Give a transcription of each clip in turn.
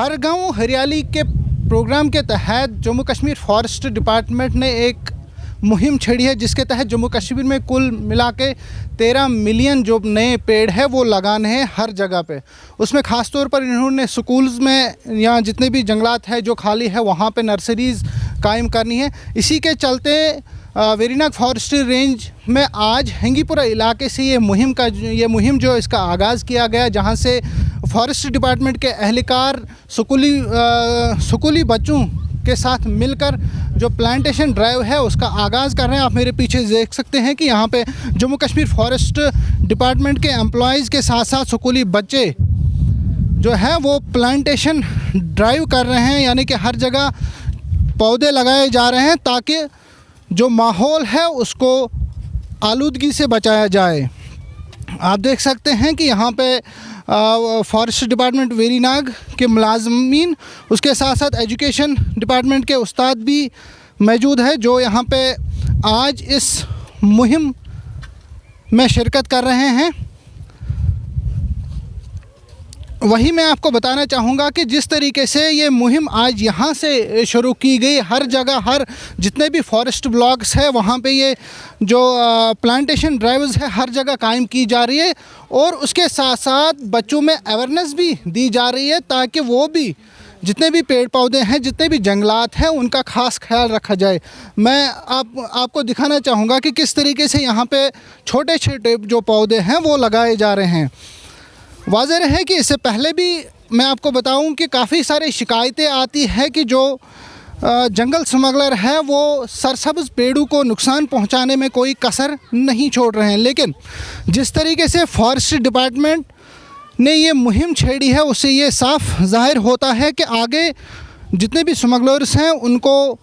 हर गांव हरियाली के प्रोग्राम के तहत जम्मू कश्मीर फॉरेस्ट डिपार्टमेंट ने एक मुहिम छेड़ी है, जिसके तहत जम्मू कश्मीर में कुल मिला के 13 मिलियन जो नए पेड़ है वो लगाने हैं हर जगह पे। उसमें ख़ास तौर पर इन्होंने स्कूल्स में या जितने भी जंगलात है जो खाली है वहाँ पे नर्सरीज़ कायम करनी है। इसी के चलते वेरीनाग फॉरेस्ट्री रेंज में आज हेंगीपुरा इलाके से ये मुहिम जो इसका आगाज़ किया गया, जहाँ से फॉरेस्ट डिपार्टमेंट के एहलकार स्कूली बच्चों के साथ मिलकर जो प्लांटेशन ड्राइव है उसका आगाज़ कर रहे हैं। आप मेरे पीछे देख सकते हैं कि यहाँ पे जम्मू कश्मीर फॉरेस्ट डिपार्टमेंट के एम्प्लॉयज़ के साथ साथ स्कूली बच्चे जो है वो प्लांटेशन ड्राइव कर रहे हैं, यानी कि हर जगह पौधे लगाए जा रहे हैं ताकि जो माहौल है उसको आलूदगी से बचाया जाए। आप देख सकते हैं कि यहाँ पे फॉरेस्ट डिपार्टमेंट वेरीनाग के मुलाजमीन, उसके साथ साथ एजुकेशन डिपार्टमेंट के उस्ताद भी मौजूद है जो यहाँ पे आज इस मुहिम में शिरकत कर रहे हैं। वही मैं आपको बताना चाहूँगा कि जिस तरीके से ये मुहिम आज यहाँ से शुरू की गई, हर जगह हर जितने भी फॉरेस्ट ब्लॉक्स है वहाँ पे ये जो प्लांटेशन ड्राइव्स है हर जगह कायम की जा रही है, और उसके साथ साथ बच्चों में अवेयरनेस भी दी जा रही है ताकि वो भी जितने भी पेड़ पौधे हैं, जितने भी जंगलात हैं, उनका ख़ास ख्याल रखा जाए। मैं आपको दिखाना चाहूँगा कि किस तरीके से यहाँ पे छोटे छोटे जो पौधे हैं वो लगाए जा रहे हैं। वाज़ेह है कि इससे पहले भी मैं आपको बताऊं कि काफ़ी सारी शिकायतें आती है कि जो जंगल स्मगलर है वो सरसब्ज़ पेड़ों को नुकसान पहुंचाने में कोई कसर नहीं छोड़ रहे हैं, लेकिन जिस तरीके से फॉरेस्ट डिपार्टमेंट ने ये मुहिम छेड़ी है उससे ये साफ जाहिर होता है कि आगे जितने भी स्मगलर्स हैं उनको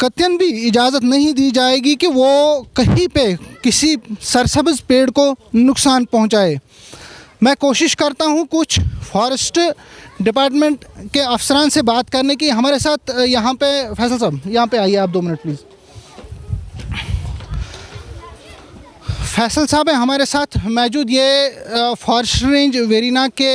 कतई भी इजाज़त नहीं दी जाएगी कि वो कहीं पे किसी सरसब्ज़ पेड़ को नुकसान पहुंचाए। मैं कोशिश करता हूं कुछ फॉरेस्ट डिपार्टमेंट के अफसरान से बात करने की। हमारे साथ यहाँ पे फैसल साहब, यहाँ पे आइए आप 2 मिनट प्लीज़। फैसल साहब है हमारे साथ मौजूद, ये फॉरेस्ट रेंज वेरीनाग के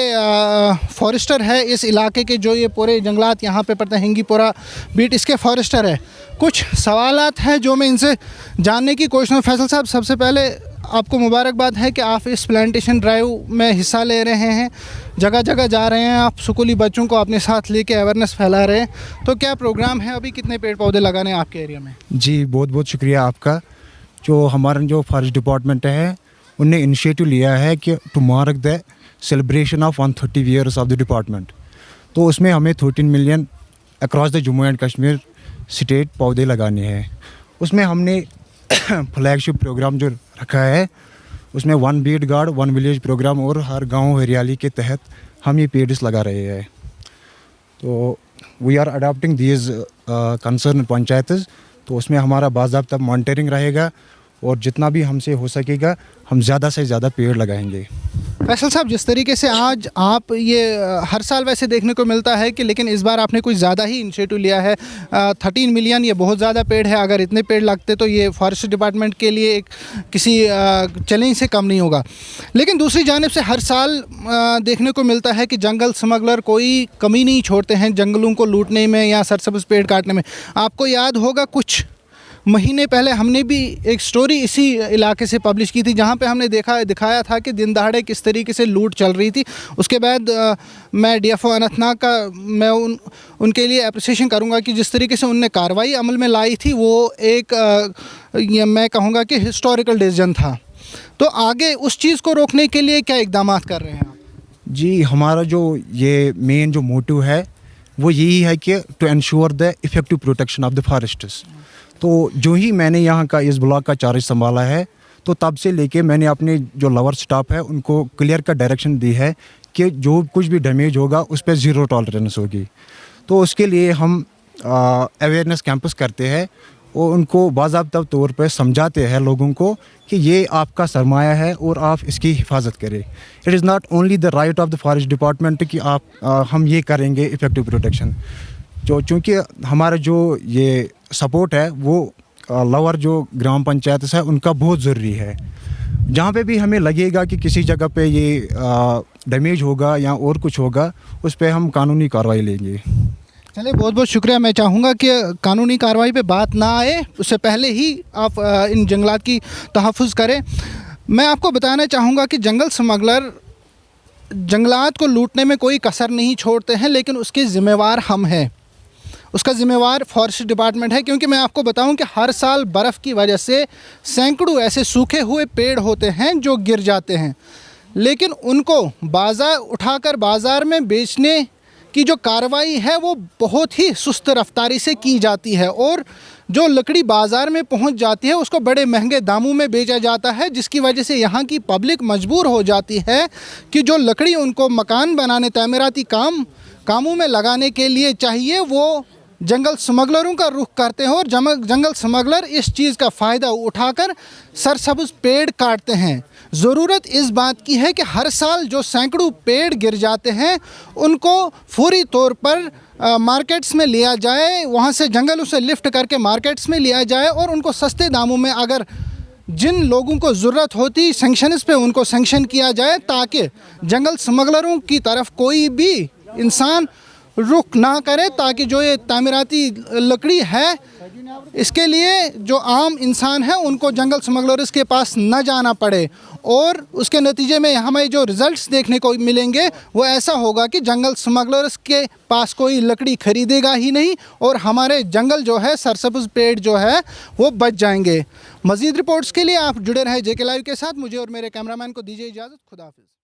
फॉरेस्टर है इस इलाके के, जो ये पूरे जंगलात यहाँ पे पड़ते हैं, हिंगीपुरा बीट, इसके फॉरेस्टर है। कुछ सवालात हैं जो मैं इनसे जानने की कोशिश करूँ। फैसल साहब, सबसे पहले आपको मुबारकबाद है कि आप इस प्लांटेशन ड्राइव में हिस्सा ले रहे हैं, जगह जगह जा रहे हैं, आप स्कूली बच्चों को अपने साथ लेके अवेयरनेस फैला रहे हैं। तो क्या प्रोग्राम है, अभी कितने पेड़ पौधे लगाने हैं आपके एरिया में? जी बहुत बहुत शुक्रिया आपका। जो हमारा जो फॉरेस्ट डिपार्टमेंट है उनने इनिशिएटिव लिया है कि to mark the celebration of 130 years of the department, तो उसमें हमें 13 million across the Jammu and Kashmir state पौधे लगाने हैं। उसमें हमने फ्लैगशिप प्रोग्राम जो रखा है उसमें 1 बीट गार्ड 1 विलेज प्रोग्राम और हर गांव हरियाली के तहत हम ये पेड़ लगा रहे हैं। तो we are adopting these concern panchayat, तो उसमें हमारा बाज़ाब्ता मॉनिटरिंग रहेगा और जितना भी हमसे हो सकेगा हम ज़्यादा से ज़्यादा पेड़ लगाएंगे। फैसल साहब, जिस तरीके से आज आप ये हर साल वैसे देखने को मिलता है कि, लेकिन इस बार आपने कुछ ज़्यादा ही इनिशिएटिव लिया है। 13 मिलियन ये बहुत ज़्यादा पेड़ है, अगर इतने पेड़ लगते तो ये फॉरेस्ट डिपार्टमेंट के लिए एक किसी चैलेंज से कम नहीं होगा। लेकिन दूसरी जानिब से हर साल देखने को मिलता है कि जंगल स्मगलर कोई कमी नहीं छोड़ते हैं जंगलों को लूटने में या सरसब्ज़ पेड़ काटने में। आपको याद होगा कुछ महीने पहले हमने भी एक स्टोरी इसी इलाके से पब्लिश की थी, जहाँ पे हमने दिखाया था कि दिन दहाड़े किस तरीके से लूट चल रही थी। उसके बाद मैं DFO अनंतनाग का मैं उनके लिए अप्रिसिएशन करूँगा कि जिस तरीके से उनने कार्रवाई अमल में लाई थी वो एक मैं कहूँगा कि हिस्टोरिकल डिसीजन था। तो आगे उस चीज़ को रोकने के लिए क्या इकदाम कर रहे हैं आप? जी, हमारा जो ये मेन जो मोटिव है वो यही है कि to ensure the effective protection of the forests. तो जो ही मैंने यहाँ का इस ब्लॉक का चार्ज संभाला है, तो तब से लेके मैंने अपने जो लवर स्टाफ है उनको क्लियर का डायरेक्शन दी है कि जो कुछ भी डैमेज होगा उस पर ज़ीरो टॉलरेंस होगी। तो उसके लिए हम अवेयरनेस कैंपस करते हैं और उनको बाज़ाब्ता तौर पर समझाते हैं लोगों को कि ये आपका सरमाया है और आप इसकी हिफाजत करें। It is not only the right of the forest department कि आप हम ये करेंगे इफ़ेक्टिव प्रोटेक्शन। चूँकि हमारा जो ये सपोर्ट है वो लवर जो ग्राम पंचायत है उनका बहुत ज़रूरी है। जहाँ पे भी हमें लगेगा कि किसी जगह पे ये डैमेज होगा या और कुछ होगा उस पर हम कानूनी कार्रवाई लेंगे। चलिए, बहुत बहुत शुक्रिया। मैं चाहूँगा कि कानूनी कार्रवाई पे बात ना आए, उससे पहले ही आप इन जंगलात की तहफ़्फ़ुज़ करें। मैं आपको बताना चाहूँगा कि जंगल स्मगलर जंगलात को लूटने में कोई कसर नहीं छोड़ते हैं, लेकिन उसके ज़िम्मेवार हम हैं, उसका ज़िम्मेवार फॉरेस्ट डिपार्टमेंट है। क्योंकि मैं आपको बताऊं कि हर साल बर्फ़ की वजह से सैकड़ों ऐसे सूखे हुए पेड़ होते हैं जो गिर जाते हैं, लेकिन उनको उठाकर बाज़ार में बेचने की जो कार्रवाई है वो बहुत ही सुस्त रफ्तारी से की जाती है, और जो लकड़ी बाज़ार में पहुंच जाती है उसको बड़े महंगे दामों में बेचा जाता है, जिसकी वजह से यहाँ की पब्लिक मजबूर हो जाती है कि जो लकड़ी उनको मकान बनाने, तमीराती कामों में लगाने के लिए चाहिए, वो जंगल स्मगलरों का रुख करते हैं, और जंगल स्मगलर इस चीज़ का फ़ायदा उठाकर सरसब्ज़ पेड़ काटते हैं। ज़रूरत इस बात की है कि हर साल जो सैकड़ों पेड़ गिर जाते हैं उनको फौरी तौर पर मार्केट्स में लिया जाए, वहाँ से जंगलों से लिफ्ट करके मार्केट्स में लिया जाए, और उनको सस्ते दामों में, अगर जिन लोगों को ज़रूरत होती सेंक्शन्स पे, उनको सेंक्शन किया जाए, ताकि जंगल स्मगलरों की तरफ कोई भी इंसान रुख ना करे, ताकि जो ये तामीराती लकड़ी है इसके लिए जो आम इंसान है उनको जंगल स्मगलर्स के पास न जाना पड़े। और उसके नतीजे में हमें जो रिज़ल्ट्स देखने को मिलेंगे वो ऐसा होगा कि जंगल स्मगलर्स के पास कोई लकड़ी खरीदेगा ही नहीं, और हमारे जंगल जो है, सरसब्ज़ पेड़ जो है, वो बच जाएंगे। मज़ीद रिपोर्ट्स के लिए आप जुड़े रहें JK लाइव के साथ। मुझे और मेरे कैमरामैन को दीजिए इजाज़त। खुदा हाफ़िज़।